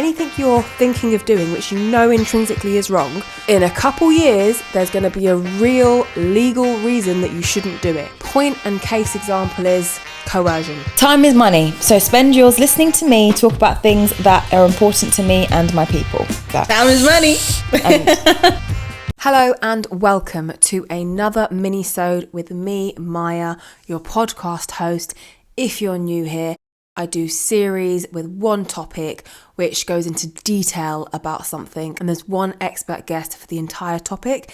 anything you're thinking of doing, which you know intrinsically is wrong, in a couple years, there's going to be a real legal reason that you shouldn't do it. Point and case example is coercion. Time is money, so spend yours listening to me talk about things that are important to me and my people. Time is money. Hello and welcome to another Minisode with me, Maya, your podcast host. If you're new here, I do series with one topic which goes into detail about something, and there's one expert guest for the entire topic.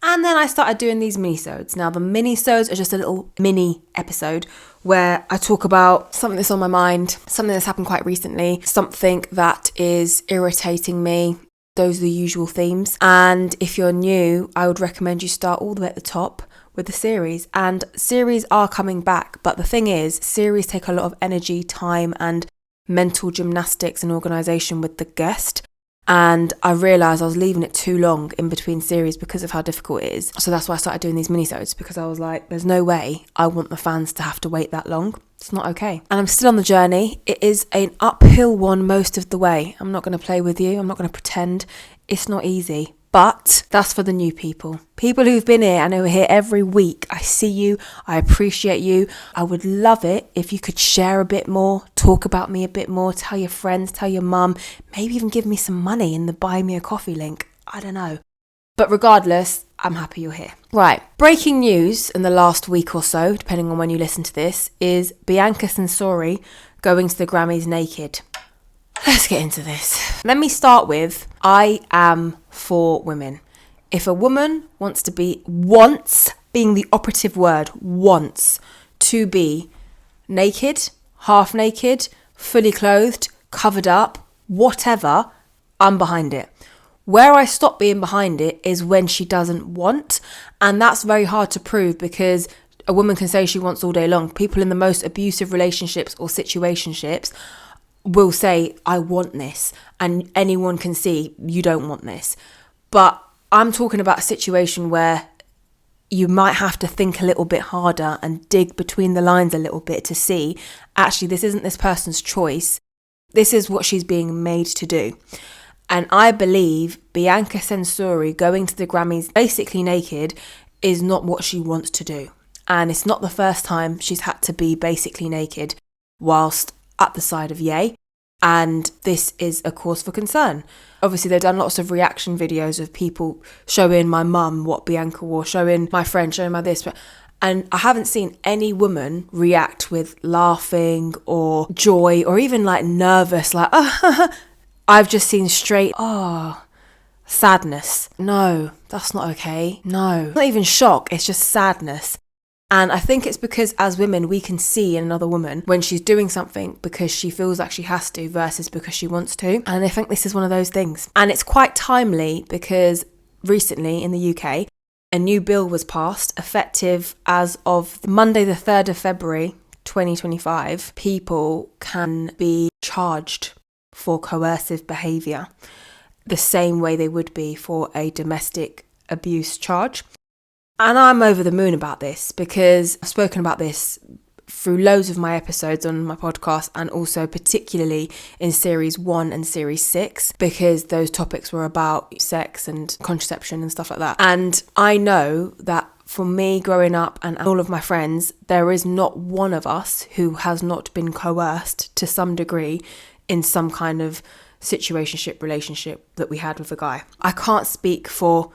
And then I started doing these minisodes. Now, the minisodes are just a little mini episode where I talk about something that's on my mind, something that's happened quite recently, something that is irritating me. Those are the usual themes. And if you're new, I would recommend you start all the way at the top with the series. And series are coming back. But the thing is, series take a lot of energy, time, and mental gymnastics and organisation with the guest. And I realised I was leaving it too long in between series because of how difficult it is. So that's why I started doing these minisodes, because I was like, there's no way I want the fans to have to wait that long. It's not okay. And I'm still on the journey. It is an uphill one most of the way. I'm not going to play with you. I'm not going to pretend. It's not easy. But that's for the new people. People who've been here and who are here every week. I see you. I appreciate you. I would love it if you could share a bit more, talk about me a bit more, tell your friends, tell your mum, maybe even give me some money in the buy me a coffee link. I don't know. But regardless, I'm happy you're here. Right, breaking news in the last week or so, depending on when you listen to this, is Bianca Censori going to the Grammys naked. Let's get into this. Let me start with, I am for women. If a woman wants, being the operative word, wants to be naked, half naked, fully clothed, covered up, whatever, I'm behind it. Where I stop being behind it is when she doesn't want, and that's very hard to prove because a woman can say she wants all day long. People in the most abusive relationships or situationships will say, I want this, and anyone can see you don't want this. But I'm talking about a situation where you might have to think a little bit harder and dig between the lines a little bit to see, actually, this isn't this person's choice. This is what she's being made to do. And I believe Bianca Censori going to the Grammys basically naked is not what she wants to do. And it's not the first time she's had to be basically naked whilst at the side of Ye. And this is a cause for concern. Obviously, they've done lots of reaction videos of people showing my mum what Bianca wore, showing my friend, showing my this. And I haven't seen any woman react with laughing or joy or even like nervous, like, I've just seen straight, sadness. No, that's not okay. No, not even shock. It's just sadness. And I think it's because as women, we can see in another woman when she's doing something because she feels like she has to versus because she wants to. And I think this is one of those things. And it's quite timely because recently in the UK, a new bill was passed effective as of Monday, the 3rd of February, 2025. People can be charged for coercive behaviour the same way they would be for a domestic abuse charge. And I'm over the moon about this because I've spoken about this through loads of my episodes on my podcast and also particularly in series 1 and series 6 because those topics were about sex and contraception and stuff like that. And I know that for me growing up and all of my friends, there is not one of us who has not been coerced to some degree in some kind of situationship relationship that we had with a guy. I can't speak for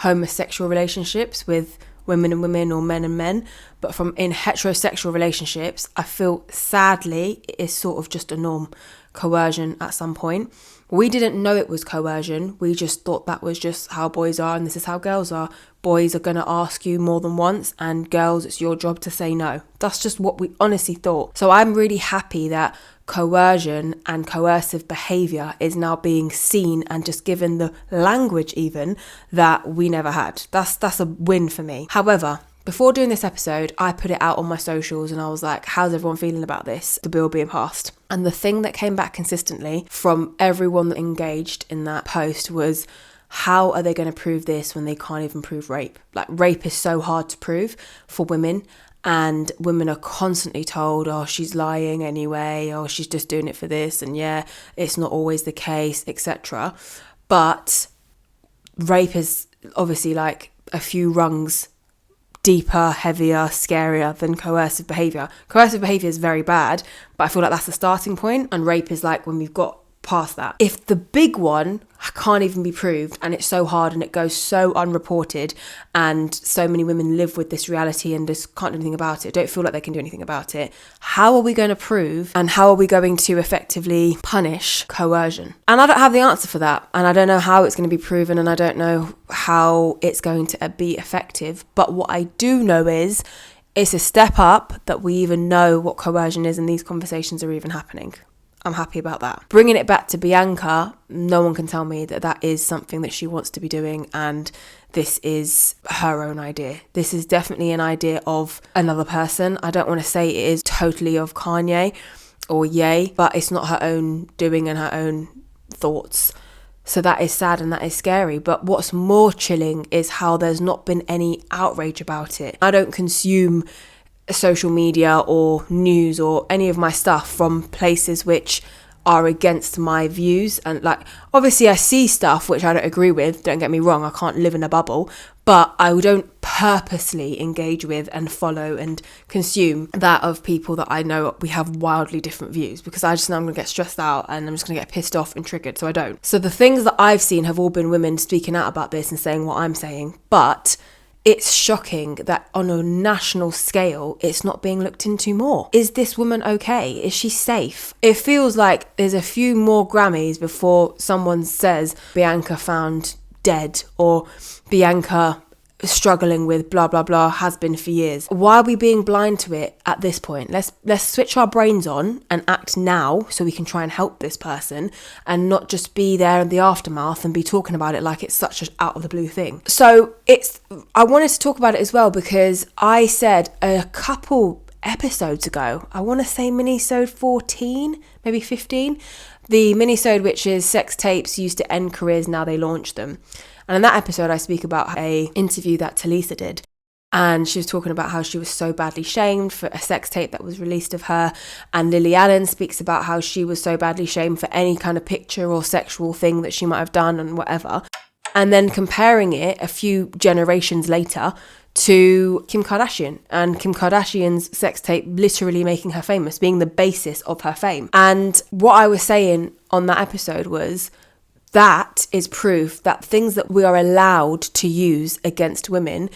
homosexual relationships with women and women or men and men, but from in heterosexual relationships, I feel sadly it is sort of just a norm, coercion at some point. We didn't know it was coercion. We just thought that was just how boys are and this is how girls are. Boys are going to ask you more than once and girls, it's your job to say no. That's just what we honestly thought. So I'm really happy that coercion and coercive behaviour is now being seen and just given the language even that we never had. That's a win for me. However, before doing this episode, I put it out on my socials and I was like, how's everyone feeling about this? The bill being passed. And the thing that came back consistently from everyone that engaged in that post was how are they going to prove this when they can't even prove rape? Like, rape is so hard to prove for women, and women are constantly told, oh, she's lying anyway, or she's just doing it for this, and yeah, it's not always the case, etc. But rape is obviously like a few rungs deeper, heavier, scarier than coercive behaviour. Coercive behaviour is very bad, but I feel like that's the starting point, and rape is like when we've got past that. If the big one can't even be proved, and it's so hard and it goes so unreported, and so many women live with this reality and just can't do anything about it, don't feel like they can do anything about it, how are we going to prove and how are we going to effectively punish coercion? And I don't have the answer for that, and I don't know how it's going to be proven, and I don't know how it's going to be effective. But what I do know is it's a step up that we even know what coercion is and these conversations are even happening. I'm happy about that. Bringing it back to Bianca, no one can tell me that that is something that she wants to be doing, and this is her own idea. This is definitely an idea of another person. I don't want to say it is totally of Kanye or Ye, but it's not her own doing and her own thoughts. So that is sad and that is scary. But what's more chilling is how there's not been any outrage about it. I don't consume social media or news or any of my stuff from places which are against my views, and like, obviously I see stuff which I don't agree with, don't get me wrong, I can't live in a bubble, but I don't purposely engage with and follow and consume that of people that I know we have wildly different views, because I just know I'm going to get stressed out and I'm just going to get pissed off and triggered, so I don't. So the things that I've seen have all been women speaking out about this and saying what I'm saying, but it's shocking that on a national scale, it's not being looked into more. Is this woman okay? Is she safe? It feels like there's a few more Grammys before someone says Bianca found dead, or Bianca struggling with blah blah blah, has been for years. Why are we being blind to it at this point? Let's switch our brains on and act now so we can try and help this person, and not just be there in the aftermath and be talking about it like it's such an out of the blue thing. So I wanted to talk about it as well because I said a couple episodes ago, I want to say Minisode 14, maybe 15, the Minisode which is sex tapes used to end careers, now they launch them. And in that episode, I speak about a interview that Talisa did. And she was talking about how she was so badly shamed for a sex tape that was released of her. And Lily Allen speaks about how she was so badly shamed for any kind of picture or sexual thing that she might have done and whatever. And then comparing it a few generations later to Kim Kardashian, and Kim Kardashian's sex tape literally making her famous, being the basis of her fame. And what I was saying on that episode was, that is proof that things that we are allowed to use against women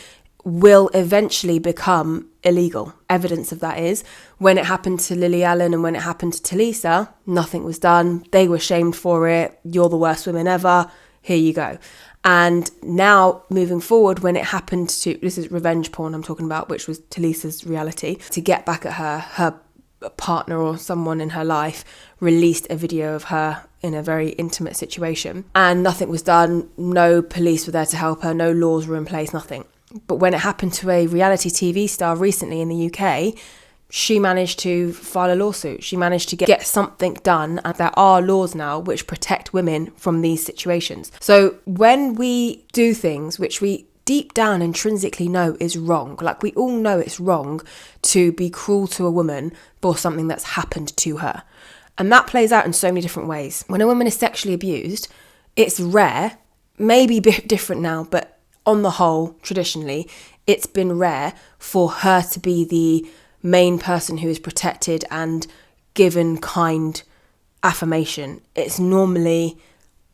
will eventually become illegal. Evidence of that is when it happened to Lily Allen and when it happened to Talisa, nothing was done. They were shamed for it. You're the worst women ever. Here you go. And now moving forward, when it happened to, this is revenge porn I'm talking about, which was Talisa's reality, to get back at her partner or someone in her life released a video of her in a very intimate situation, and nothing was done. No police were there to help her, no laws were in place, nothing. But when it happened to a reality TV star recently in the UK, she managed to file a lawsuit. She managed to get something done, and there are laws now which protect women from these situations. So when we do things which we deep down intrinsically know is wrong, like we all know it's wrong to be cruel to a woman for something that's happened to her. And that plays out in so many different ways. When a woman is sexually abused, it's rare, maybe a bit different now, but on the whole, traditionally, it's been rare for her to be the main person who is protected and given kind affirmation. It's normally,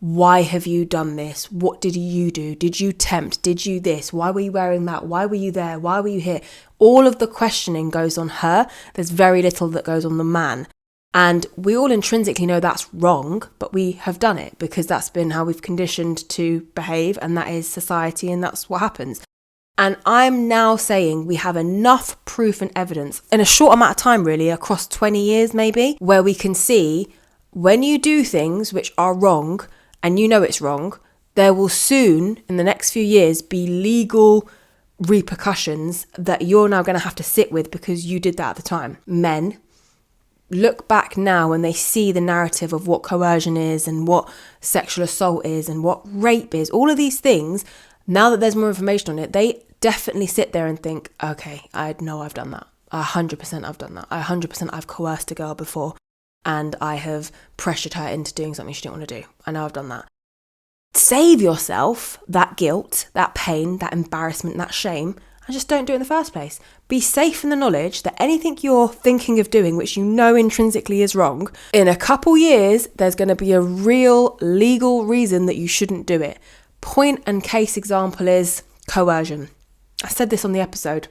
why have you done this? What did you do? Did you tempt? Did you this? Why were you wearing that? Why were you there? Why were you here? All of the questioning goes on her. There's very little that goes on the man. And we all intrinsically know that's wrong, but we have done it because that's been how we've conditioned to behave, and that is society, and that's what happens. And I'm now saying we have enough proof and evidence in a short amount of time, really, across 20 years maybe, where we can see when you do things which are wrong and you know it's wrong, there will soon, in the next few years, be legal repercussions that you're now going to have to sit with because you did that at the time. Men, look back now and they see the narrative of what coercion is and what sexual assault is and what rape is, all of these things, now that there's more information on it, they definitely sit there and think, okay, I know I've done that. 100% I've done that. 100% I've coerced a girl before and I have pressured her into doing something she didn't want to do. I know I've done that. Save yourself that guilt, that pain, that embarrassment, that shame, and just don't do it in the first place. Be safe in the knowledge that anything you're thinking of doing, which you know intrinsically is wrong, in a couple years, there's going to be a real legal reason that you shouldn't do it. Point and case example is coercion. I said this on the episode,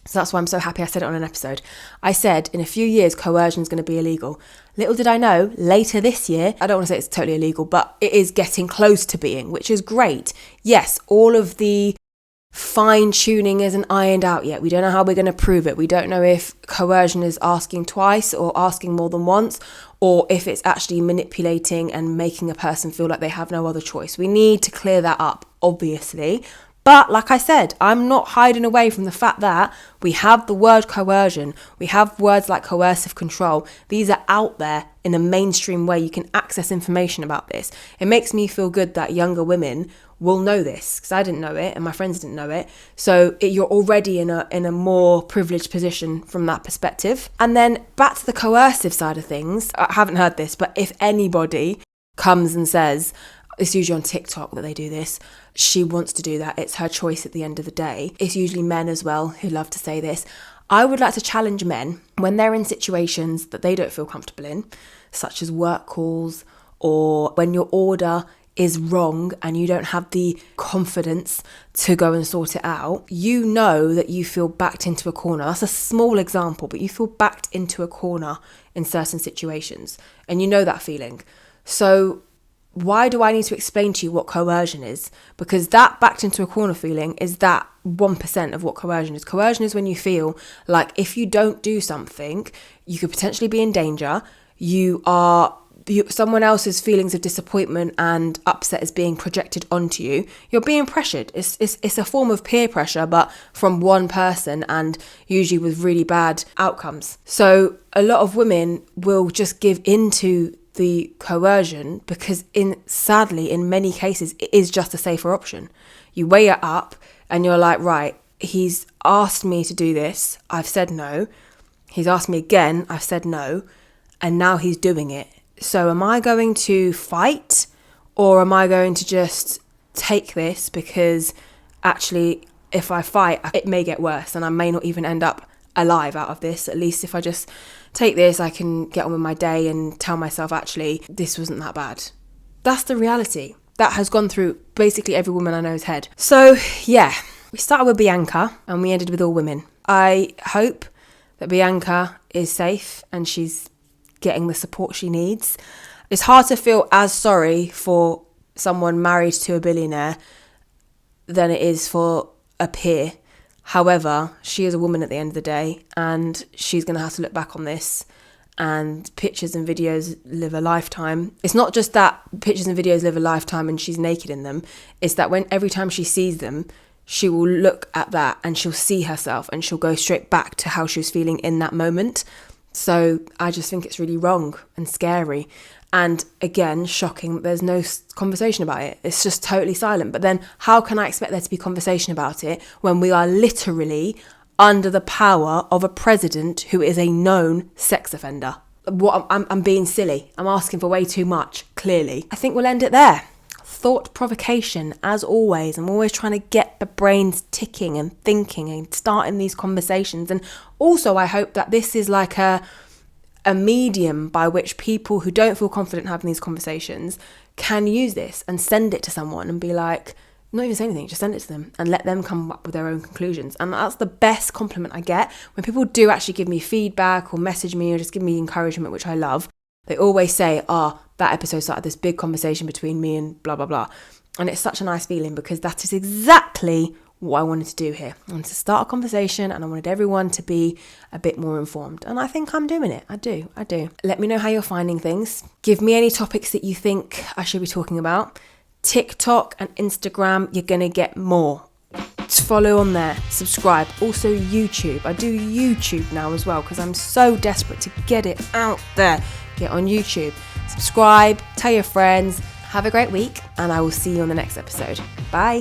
so that's why I'm so happy I said it on an episode. I said in a few years, coercion is going to be illegal. Little did I know, later this year, I don't want to say it's totally illegal, but it is getting close to being, which is great. Yes, all of the fine-tuning isn't ironed out yet. We don't know how we're going to prove it. We don't know if coercion is asking twice or asking more than once, or if it's actually manipulating and making a person feel like they have no other choice. We need to clear that up, obviously. But like I said, I'm not hiding away from the fact that we have the word coercion. We have words like coercive control. These are out there in a mainstream way. You can access information about this. It makes me feel good that younger women will know this, because I didn't know it and my friends didn't know it. So you're already in a more privileged position from that perspective. And then back to the coercive side of things. I haven't heard this, but if anybody comes and says, it's usually on TikTok that they do this, she wants to do that, it's her choice at the end of the day. It's usually men as well who love to say this. I would like to challenge men when they're in situations that they don't feel comfortable in, such as work calls, or when your order is wrong and you don't have the confidence to go and sort it out. You know that you feel backed into a corner. That's a small example, but you feel backed into a corner in certain situations, and you know that feeling. So why do I need to explain to you what coercion is? Because that backed into a corner feeling is that 1% of what coercion is. Coercion is when you feel like if you don't do something, you could potentially be in danger. Someone else's feelings of disappointment and upset is being projected onto you. You're being pressured. It's a form of peer pressure, but from one person, and usually with really bad outcomes. So a lot of women will just give into the coercion because sadly in many cases it is just a safer option. You weigh it up and you're like, right, he's asked me to do this, I've said no. He's asked me again, I've said no, and now he's doing it. So am I going to fight, or am I going to just take this, because actually if I fight it may get worse and I may not even end up alive out of this. At least if I just take this, I can get on with my day and tell myself, actually, this wasn't that bad. That's the reality that has gone through basically every woman I know's head. So yeah, we started with Bianca and we ended with all women. I hope that Bianca is safe and she's getting the support she needs. It's hard to feel as sorry for someone married to a billionaire than it is for a peer. However, she is a woman at the end of the day, and she's going to have to look back on this, and pictures and videos live a lifetime. It's not just that pictures and videos live a lifetime and she's naked in them. It's that every time she sees them, she will look at that and she'll see herself and she'll go straight back to how she was feeling in that moment. So I just think it's really wrong and scary. And again, shocking, there's no conversation about it. It's just totally silent. But then how can I expect there to be conversation about it when we are literally under the power of a president who is a known sex offender? I'm being silly. I'm asking for way too much, clearly. I think we'll end it there. Thought provocation, as always. I'm always trying to get the brains ticking and thinking and starting these conversations. And also, I hope that this is like a medium by which people who don't feel confident having these conversations can use this and send it to someone and be like, not even say anything, just send it to them and let them come up with their own conclusions. And that's the best compliment I get when people do actually give me feedback or message me or just give me encouragement, which I love. They always say, that episode started this big conversation between me and blah, blah, blah. And it's such a nice feeling because that is exactly what I wanted to do here. I wanted to start a conversation and I wanted everyone to be a bit more informed. And I think I'm doing it. I do. Let me know how you're finding things. Give me any topics that you think I should be talking about. TikTok and Instagram, you're going to get more. Just follow on there, subscribe. Also YouTube. I do YouTube now as well because I'm so desperate to get it out there. Get on YouTube, subscribe, tell your friends. Have a great week, and I will see you on the next episode. Bye.